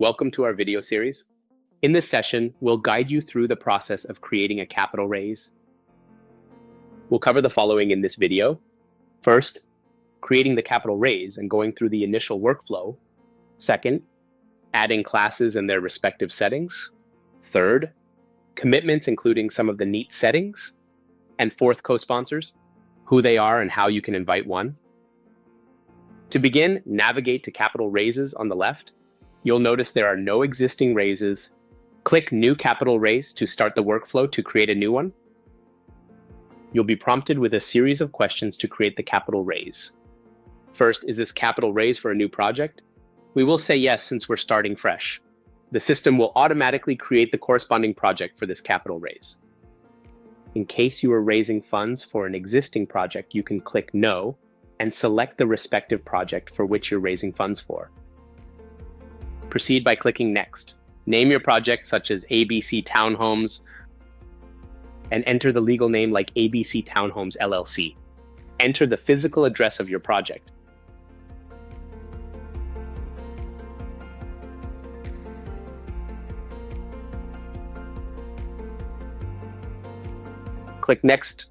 Welcome to our video series. In this session, we'll guide you through the process of creating a capital raise. We'll cover the following in this video. First, creating the capital raise and going through the initial workflow. Second, adding classes and their respective settings. Third, commitments including some of the neat settings. And fourth, co-sponsors, who they are and how you can invite one. To begin, navigate to capital raises on the left. You'll notice there are no existing raises. Click New Capital Raise to start the workflow to create a new one. You'll be prompted with a series of questions to create the capital raise. First, is this capital raise for a new project? We will say yes since we're starting fresh. The system will automatically create the corresponding project for this capital raise. In case you are raising funds for an existing project, you can click No and select the respective project for which you're raising funds for. Proceed by clicking Next. Name your project such as ABC Townhomes and enter the legal name like ABC Townhomes LLC. Enter the physical address of your project. Click Next.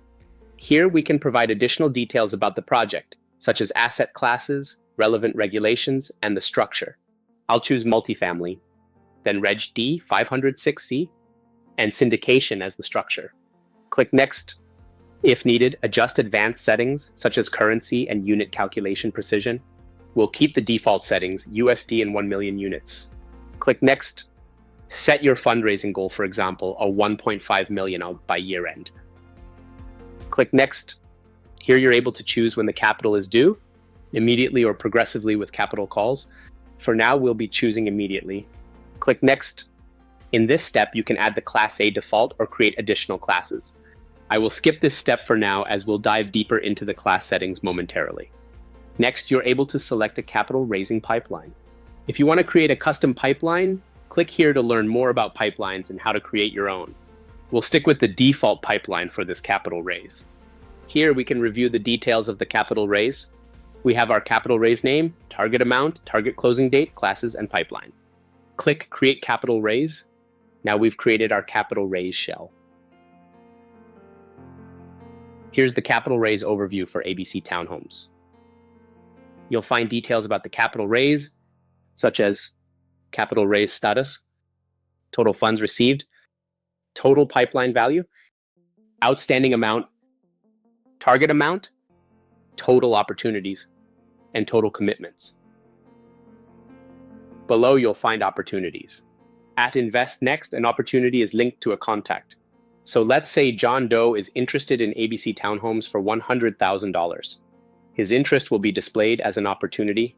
Here we can provide additional details about the project, such as asset classes, relevant regulations, and the structure. I'll choose multifamily, then Reg D 506C, and syndication as the structure. Click Next. If needed, adjust advanced settings, such as currency and unit calculation precision. We'll keep the default settings, USD and 1 million units. Click Next. Set your fundraising goal, for example, a 1.5 million by year end. Click Next. Here you're able to choose when the capital is due, immediately or progressively with capital calls. For now, we'll be choosing immediately. Click Next. In this step, you can add the Class A default or create additional classes. I will skip this step for now as we'll dive deeper into the class settings momentarily. Next, you're able to select a capital raising pipeline. If you want to create a custom pipeline, click here to learn more about pipelines and how to create your own. We'll stick with the default pipeline for this capital raise. Here we can review the details of the capital raise. We have our capital raise name, target amount, target closing date, classes, and pipeline. Click Create Capital Raise. Now we've created our capital raise shell. Here's the capital raise overview for ABC Townhomes. You'll find details about the capital raise, such as capital raise status, total funds received, total pipeline value, outstanding amount, target amount, total opportunities, and total commitments. Below, you'll find opportunities. At Invest Next, an opportunity is linked to a contact. So let's say John Doe is interested in ABC Townhomes for $100,000. His interest will be displayed as an opportunity.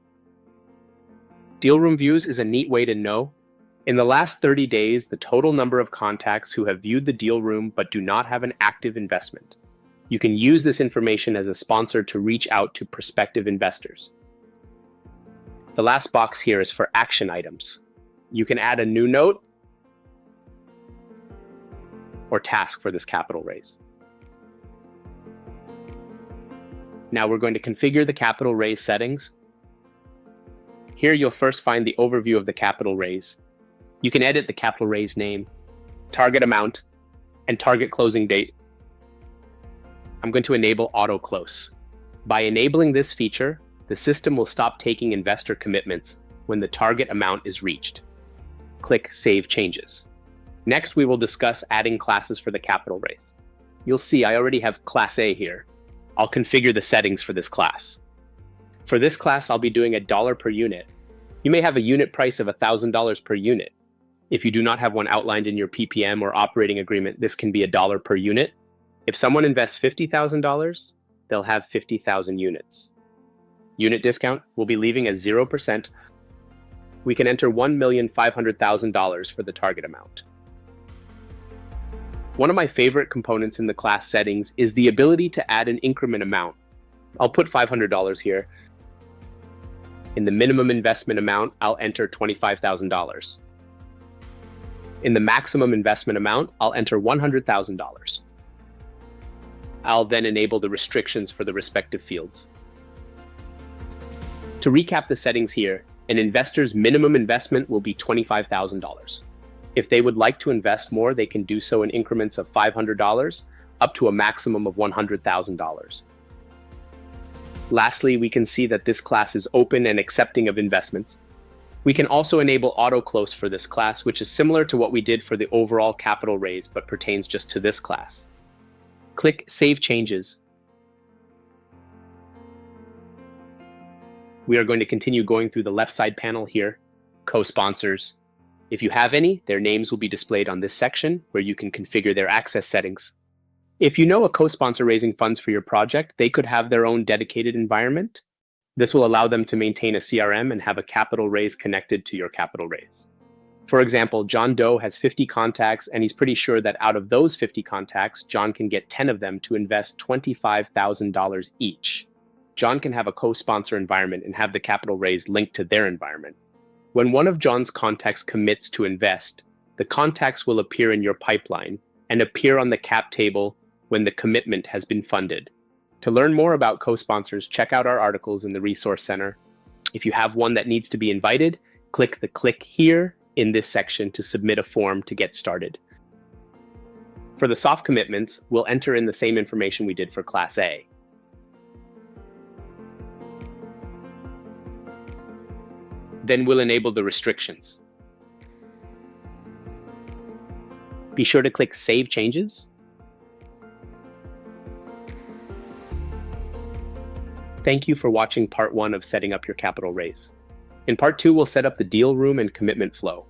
Deal room views is a neat way to know. In the last 30 days, the total number of contacts who have viewed the deal room but do not have an active investment. You can use this information as a sponsor to reach out to prospective investors. The last box here is for action items. You can add a new note or task for this capital raise. Now we're going to configure the capital raise settings. Here you'll first find the overview of the capital raise. You can edit the capital raise name, target amount, and target closing date. I'm going to enable auto close. By enabling this feature, the system will stop taking investor commitments when the target amount is reached. Click Save Changes. Next, we will discuss adding classes for the capital raise. You'll see I already have Class A here. I'll configure the settings for this class. For this class, I'll be doing $1 per unit. You may have a unit price of $1,000 per unit. If you do not have one outlined in your PPM or operating agreement, this can be $1 per unit. If someone invests $50,000, they'll have 50,000 units. Unit discount will be leaving as 0%. We can enter $1,500,000 for the target amount. One of my favorite components in the class settings is the ability to add an increment amount. I'll put $500 here. In the minimum investment amount, I'll enter $25,000. In the maximum investment amount, I'll enter $100,000. I'll then enable the restrictions for the respective fields. To recap the settings here, An investor's minimum investment will be $25,000. If they would like to invest more, they can do so in increments of $500 up to a maximum of $100,000. Lastly, we can see that this class is open and accepting of investments. We can also enable auto-close for this class, which is similar to what we did for the overall capital raise, but pertains just to this class. Click Save Changes. We are going to continue going through the left side panel here, co-sponsors. If you have any, their names will be displayed on this section where you can configure their access settings. If you know a co-sponsor raising funds for your project, they could have their own dedicated environment. This will allow them to maintain a CRM and have a capital raise connected to your capital raise. For example, John Doe has 50 contacts, and he's pretty sure that out of those 50 contacts, John can get 10 of them to invest $25,000 each. John can have a co-sponsor environment and have the capital raise linked to their environment. When one of John's contacts commits to invest, the contacts will appear in your pipeline and appear on the cap table when the commitment has been funded. To learn more about co-sponsors, check out our articles in the Resource Center. If you have one that needs to be invited, click the Click Here in this section to submit a form to get started. For the soft commitments, we'll enter in the same information we did for Class A. Then we'll enable the restrictions. Be sure to click Save Changes. Thank you for watching part 1 of setting up your capital raise. In part 2, we'll set up the deal room and commitment flow.